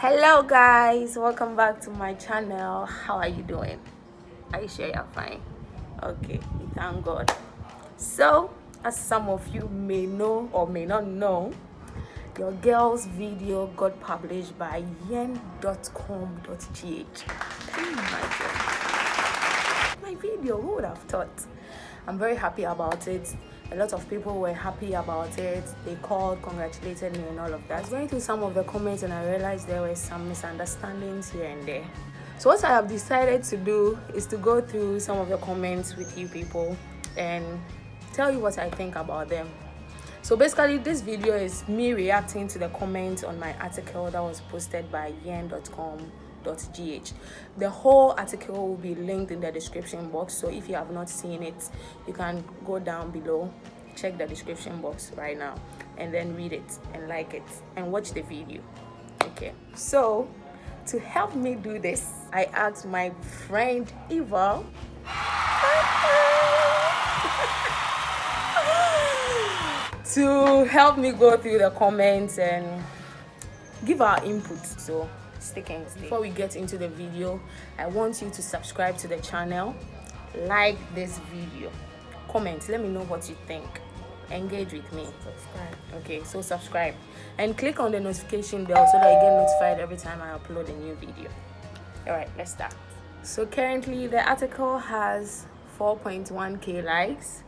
Hello guys, welcome back to my channel. How are you doing? Are you sure you're fine? Okay, we thank God. So, as some of you may know or may not know, your girl's video got published by yen.com.gh. My video, who would have thought? I'm very happy about it. A lot of people were happy about it. They called, congratulated me and all of that. I was going through some of the comments and I realized there were some misunderstandings here and there. So what I have decided to do is to go through some of the comments with you people and tell you what I think about them. So basically this video is me reacting to the comments on my article that was posted by yen.com.gh. The whole article will be linked in the description box, so if you have not seen it, you can go down below, check the description box right now, and then read it and like it and watch the video. Okay, so to help me do this, I asked my friend Eva to help me go through the comments and give our input. So stick and stay. Before we get into the video, I want you to subscribe to the channel, like this video, comment, let me know what you think, engage with me. Subscribe. Okay, so subscribe and click on the notification bell so that you get notified every time I upload a new video. All right, let's start. So currently the article has 4.1k likes,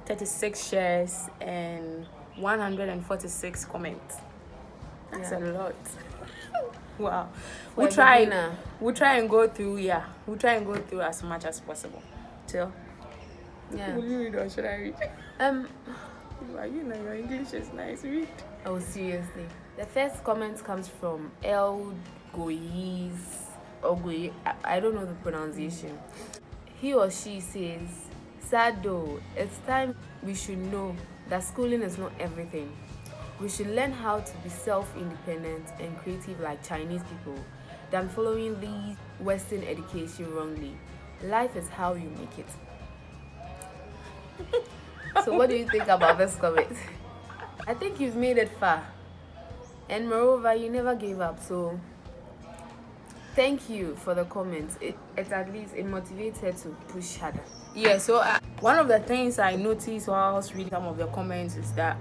36 shares and 146 comments. That's a lot. Wow. We'll try and go through as much as possible. So will you read or should I read? You know your English is nice. Read. Oh, seriously. The first comment comes from El Goyiz. I don't know the pronunciation. He or she says, sad though, it's time we should know that schooling is not everything. We should learn how to be self-independent and creative like Chinese people than following the Western education wrongly. Life is how you make it. So what do you think about this comment? I think you've made it far. And moreover, you never gave up. So thank you for the comments. It at least it motivates her to push harder. Yeah, so one of the things I noticed while I was reading some of the comments is that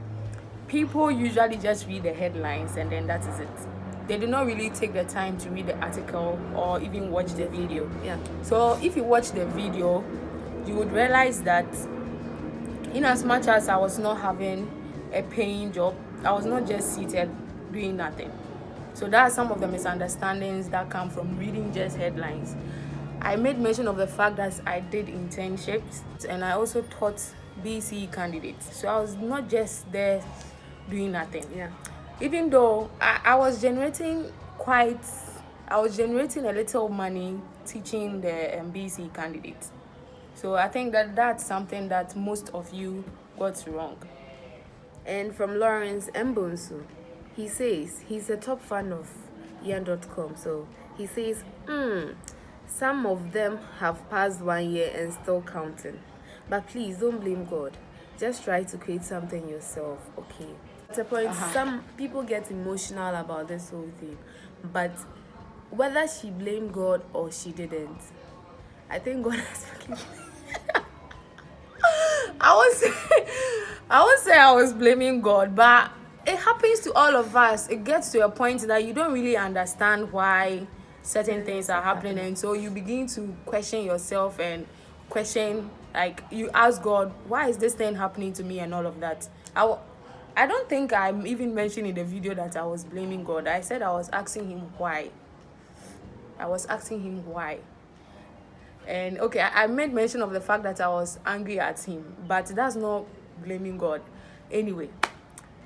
people usually just read the headlines and then that is it. They do not really take the time to read the article or even watch the video. Yeah. So if you watch the video, you would realize that in as much as I was not having a paying job, I was not just seated doing nothing. So that's some of the misunderstandings that come from reading just headlines. I made mention of the fact that I did internships and I also taught BC candidates. So I was not just there doing nothing. Yeah. Even though I was generating a little money teaching the BC candidates. So I think that's something that most of you got wrong. And from Lawrence Mbonsu, he says he's a top fan of Yan.com. So he says, some of them have passed 1 year and still counting. But please don't blame God. Just try to create something yourself, okay? At a point, some people get emotional about this whole thing. But whether she blamed God or she didn't, I think God has forgiven. I would say I was blaming God, but it happens to all of us. It gets to a point that you don't really understand why certain things are happening, and so you begin to question yourself and question, like, you ask God, why is this thing happening to me and all of that. I don't think I even mentioned in the video that I was blaming God. I said I was asking him why. And okay, I made mention of the fact that I was angry at him, but that's not blaming God. Anyway,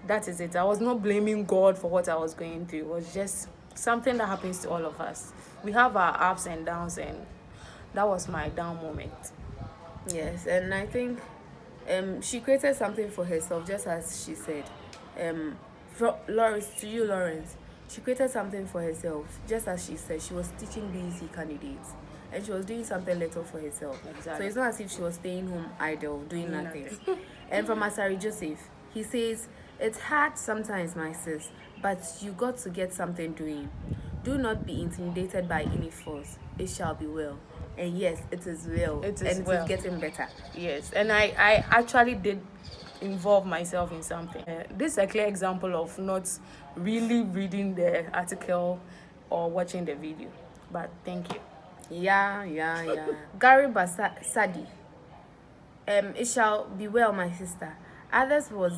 that is it. I was not blaming God for what I was going through. It was just something that happens to all of us. We have our ups and downs, and that was my down moment. Yes, and I think she created something for herself, just as she said. From Lawrence, she created something for herself, just as she said. She was teaching BEC candidates, and she was doing something little for herself. Exactly. So it's not as if she was staying home idle, doing nothing. And from Asari Joseph, he says, it's hard sometimes, my sis, but you got to get something doing. Do not be intimidated by any force. It shall be well. And yes, it is well. It is and it well. is getting better. Yes, and I actually did involve myself in something. This is a clear example of not really reading the article or watching the video. But thank you. Yeah. Gary Basadi. It shall be well, my sister. Others was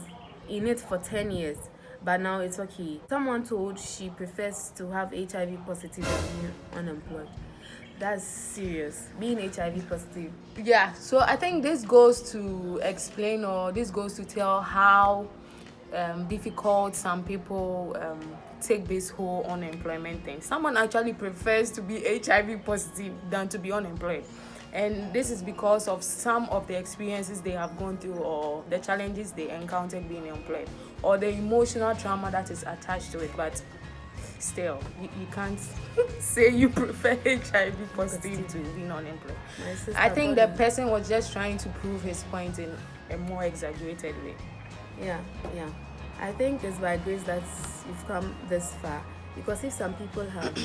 in it for 10 years, but now it's okay. Someone told she prefers to have HIV positive than being unemployed. That's serious. Being HIV positive. Yeah, so I think this goes to explain, or this goes to tell how difficult some people take this whole unemployment thing. Someone actually prefers to be HIV positive than to be unemployed. And this is because of some of the experiences they have gone through, or the challenges they encountered being employed, or the emotional trauma that is attached to it. But still, you can't say you prefer HIV positive to being unemployed. I think the person was just trying to prove his point in a more exaggerated way. Yeah. I think it's by grace that you've come this far. Because if some people have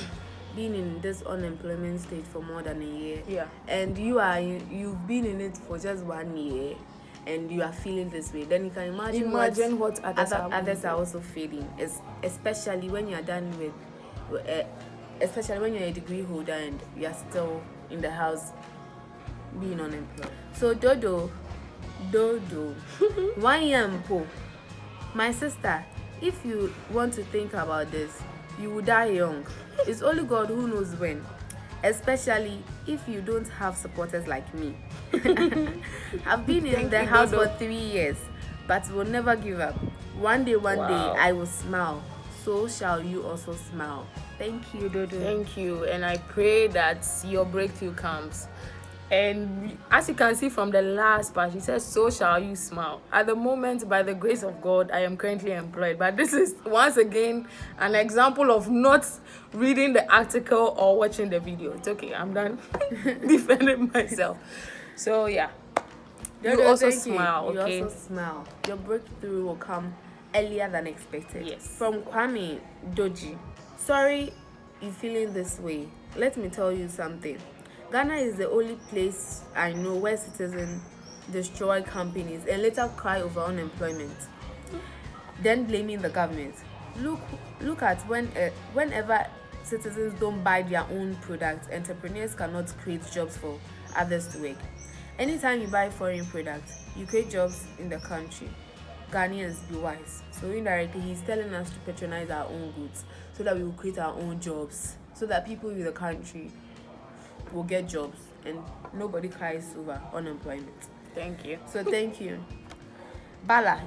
been in this unemployment stage for more than a year, and you've been in it for just 1 year, and you are feeling this way, then you can imagine what others are also feeling. Especially when you're done with, especially when you're a degree holder and you're still in the house being unemployed. So Dodo, 1 year po. My sister, if you want to think about this, you will die young. It's only God who knows when. Especially if you don't have supporters like me. I've been in the house for 3 years, but will never give up. One day I will smile. So shall you also smile. Thank you, Dodo. Thank you, and I pray that your breakthrough comes. And as you can see from the last part, she says, so shall you smile. At the moment, by the grace of God, I am currently employed. But this is, once again, an example of not reading the article or watching the video. It's okay, I'm done defending myself. So, yeah. You also smile, okay? You also smile. Your breakthrough will come earlier than expected. Yes. From Kwame Doji. Sorry you're feeling this way. Let me tell you something. Ghana is the only place I know where citizens destroy companies and later cry over unemployment, then blaming the government. Look at whenever citizens don't buy their own products, entrepreneurs cannot create jobs for others to work. Anytime you buy foreign products, you create jobs in the country. Ghanaians, be wise. So indirectly, he's telling us to patronize our own goods so that we will create our own jobs, so that people in the country will get jobs and nobody cries over unemployment. Thank you. So thank you. Bala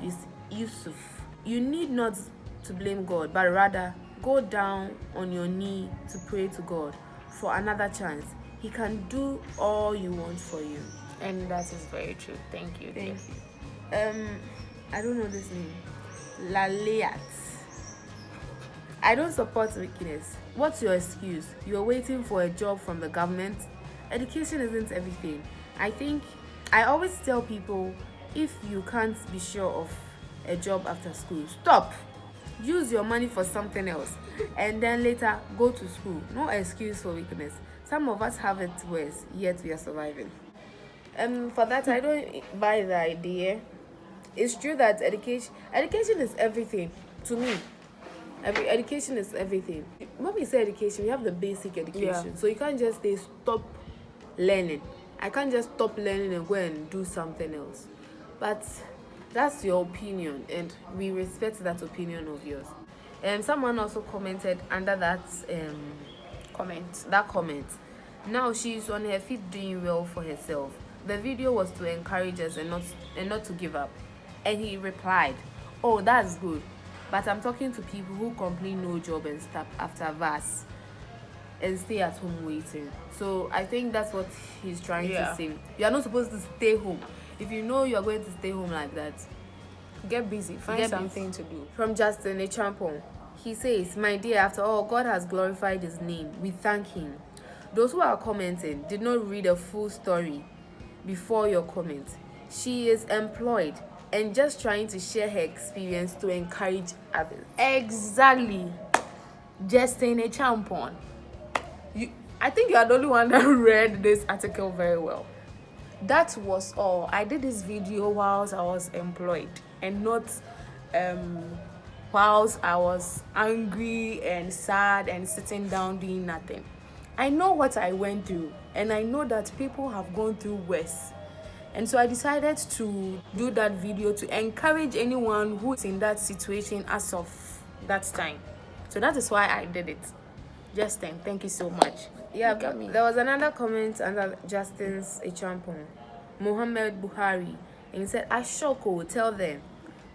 Yusuf. You need not to blame God, but rather go down on your knee to pray to God for another chance. He can do all you want for you. And that is very true. Thank you. Thank you. I don't know this name. Laleat. I don't support weakness. What's your excuse? You're waiting for a job from the government? Education isn't everything. I always tell people, if you can't be sure of a job after school, stop. Use your money for something else, and then later go to school. No excuse for weakness. Some of us have it worse, yet we are surviving. For that, I don't buy the idea. It's true that education is everything to me. Education is everything. When we say education, we have the basic education. Yeah. So you can't just say stop learning. I can't just stop learning and go and do something else. But that's your opinion, and we respect that opinion of yours. Someone also commented under that comment. Now she's on her feet doing well for herself. The video was to encourage us and not to give up. And he replied, "Oh, that's good. But I'm talking to people who complain no job and stuff after VAS and stay at home waiting." So I think that's what he's trying to say. You are not supposed to stay home. If you know you are going to stay home like that, get busy. Find something to do. From Justin Echampong, he says, "My dear, after all, God has glorified his name. We thank him. Those who are commenting did not read a full story before your comment. She is employed and just trying to share her experience to encourage others." Exactly. Justin a champion. I think you are the only one that read this article very well. That was all. I did this video whilst I was employed and not whilst I was angry and sad and sitting down doing nothing. I know what I went through, and I know that people have gone through worse. And so I decided to do that video to encourage anyone who is in that situation as of that time. So that is why I did it. Justin, thank you so much. Yeah, but there was another comment under Justin's Echampon, Mohammed Buhari, and he said, I shock will tell them.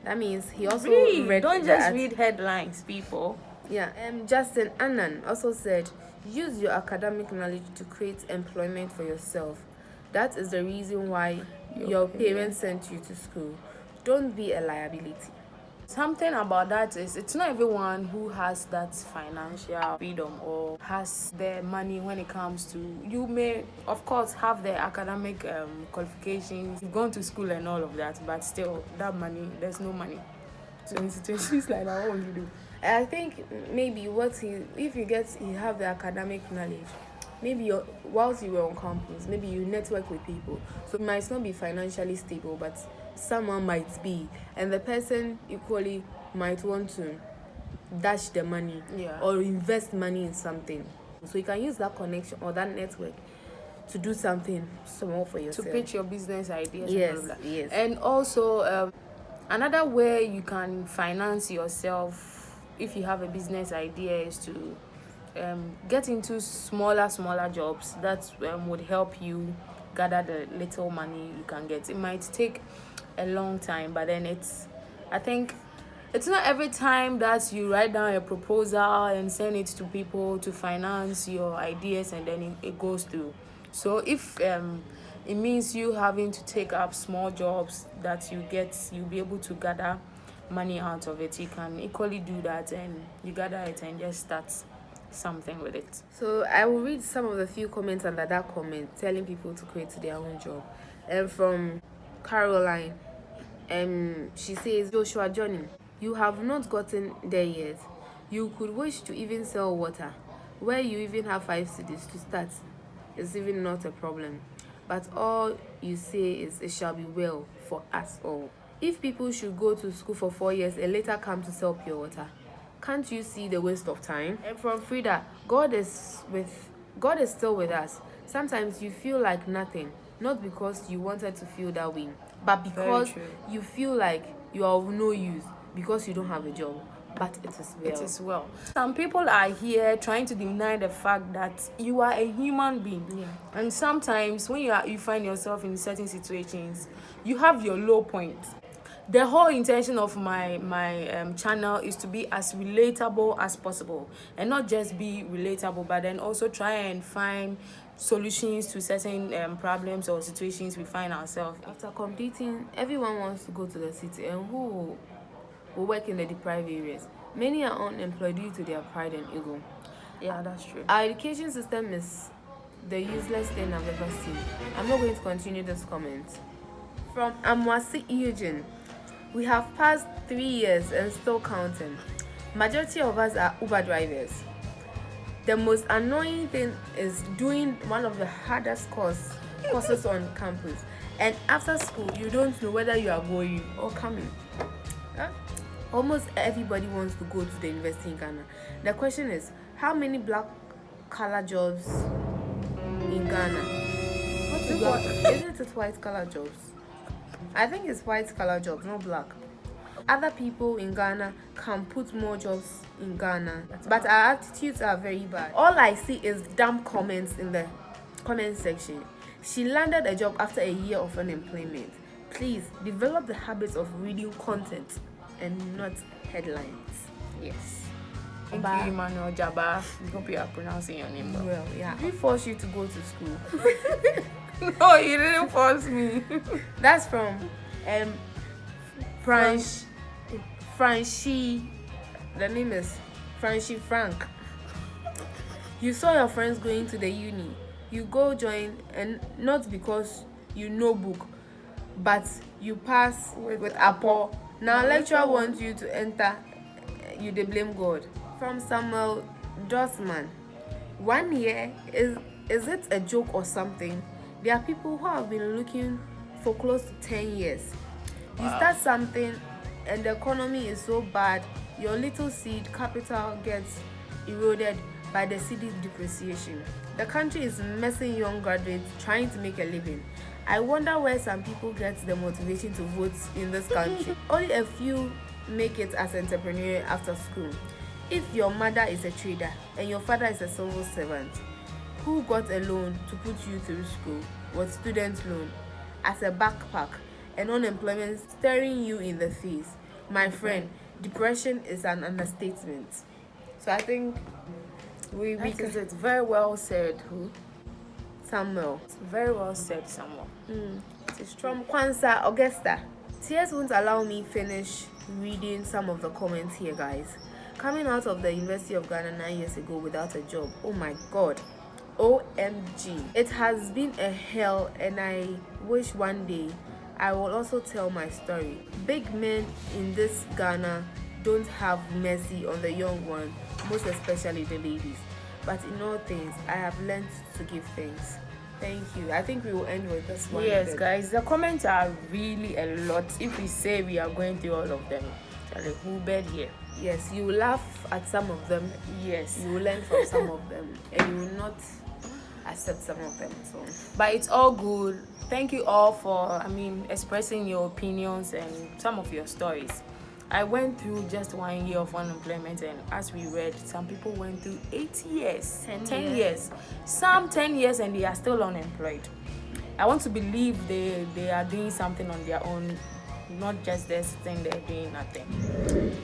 That means he also read. Don't just read headlines, people. Yeah, Justin Annan also said, use your academic knowledge to create employment for yourself. That is the reason why your parents sent you to school. Don't be a liability. Something about that is it's not everyone who has that financial freedom or has the money when it comes to. You may, of course, have the academic qualifications, you've gone to school and all of that, but still, that money, there's no money. So in situations like that, what will you do? I think maybe if you have the academic knowledge, maybe whilst you were on campus, maybe you network with people. So you might not be financially stable, but someone might be, and the person equally might want to dash the money or invest money in something. So you can use that connection or that network to do something small for yourself. To pitch your business ideas. Yes. And also, another way you can finance yourself if you have a business idea is to get into smaller jobs that would help you gather the little money you can get. It might take a long time, but then I think it's not every time that you write down a proposal and send it to people to finance your ideas and then it goes through. So if it means you having to take up small jobs that you'll be able to gather money out of it, you can equally do that, and you gather it and just start something with it. So I will read some of the few comments under that comment telling people to create their own job. From Caroline, she says, Joshua Johnny, you have not gotten there yet. You could wish to even sell water where you even have 5 cities to start. It's even not a problem, but all you say is it shall be well for us all. If people should go to school for 4 years and later come to sell pure water, can't you see the waste of time? And from Frida, God is still with us. Sometimes you feel like nothing, not because you wanted to feel that way, but because you feel like you are of no use because you don't have a job. But it is well. Some people are here trying to deny the fact that you are a human being. Yeah. And sometimes when you find yourself in certain situations, you have your low point. The whole intention of my channel is to be as relatable as possible, and not just be relatable, but then also try and find solutions to certain problems or situations we find ourselves. After completing, everyone wants to go to the city, and who will work in the deprived areas. Many are unemployed due to their pride and ego. Yeah, that's true. Our education system is the useless thing I've ever seen. I'm not going to continue this comment. From Amwasi Eugene, we have passed 3 years and still counting. Majority of us are Uber drivers. The most annoying thing is doing one of the hardest courses on campus, and after school you don't know whether you are going or coming. Almost everybody wants to go to the university in Ghana. The question is, how many black collar jobs in Ghana? Isn't it white collar jobs? I think it's white collar jobs, not black. Other people in Ghana can put more jobs in Ghana, but our attitudes are very bad. All I see is dumb comments in the comment section. She landed a job after a year of unemployment. Please develop the habits of reading content and not headlines. Yes. Thank you, Emmanuel Jabba. I hope you are pronouncing your name well. Yeah. We force you to go to school. No, you didn't force me. That's from Franchi. The name is Franchi Frank. You saw your friends going to the uni. You go join, and not because you know book, but you pass with Apple. Now lecturer wants you to enter, you they blame God. From Samuel Dossman, 1 year, is it a joke or something? There are people who have been looking for close to 10 years. You start something and the economy is so bad, your little seed capital gets eroded by the city depreciation. The country is messing young graduates trying to make a living. I wonder where some people get the motivation to vote in this country. Only a few make it as entrepreneur after school. If your mother is a trader and your father is a civil servant, who got a loan to put you through school with student loan as a backpack and unemployment staring you in the face? My friend, depression is an understatement. So I think we Because it's very well said. Samuel. It's very well said, Samuel. It's from Kwanzaa Augusta. Tears won't allow me finish reading some of the comments here, guys. Coming out of the University of Ghana 9 years ago without a job, oh my god, OMG. It has been a hell, and I wish one day I will also tell my story. Big men in this Ghana don't have mercy on the young one, most especially the ladies. But in all things, I have learned to give thanks. Thank you. I think we will end with this one. Yes, guys, the comments are really a lot. If we say we are going through all of them, Charlie, who bed here? Yes, you will laugh at some of them. Yes, You will learn from some of them, and you will not accept some of them. So, but it's all good. Thank you all for, expressing your opinions and some of your stories. I went through just 1 year of unemployment, and as we read, some people went through 8 years, 10 years, some 10 years, and they are still unemployed. I want to believe they are doing something on their own, not just they're sitting there doing nothing.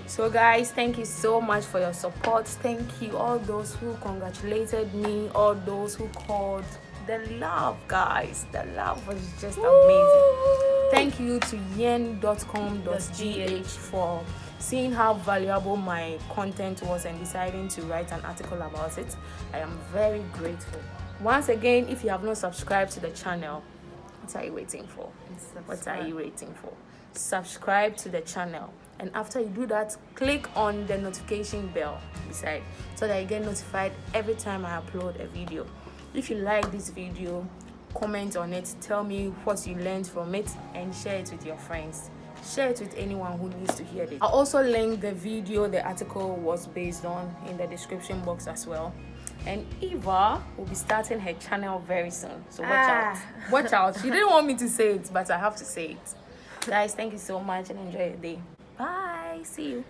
So guys, thank you so much for your support. Thank you all those who congratulated me, all those who called. The love, guys, the love was just amazing. Thank you to yen.com.gh for seeing how valuable my content was and deciding to write an article about it. I am very grateful. Once again, if you have not subscribed to the channel, what are you waiting for? What are you waiting for? Subscribe to the channel, and after you do that, click on the notification bell beside so that you get notified every time I upload a video. If you like this video, comment on it, tell me what you learned from it, and share it with your friends. Share it with anyone who needs to hear it. I'll also link the video the article was based on in the description box as well. And Eva will be starting her channel very soon, so watch out. Watch out. She didn't want me to say it, but I have to say it. Guys, thank you so much and enjoy your day. Bye. See you.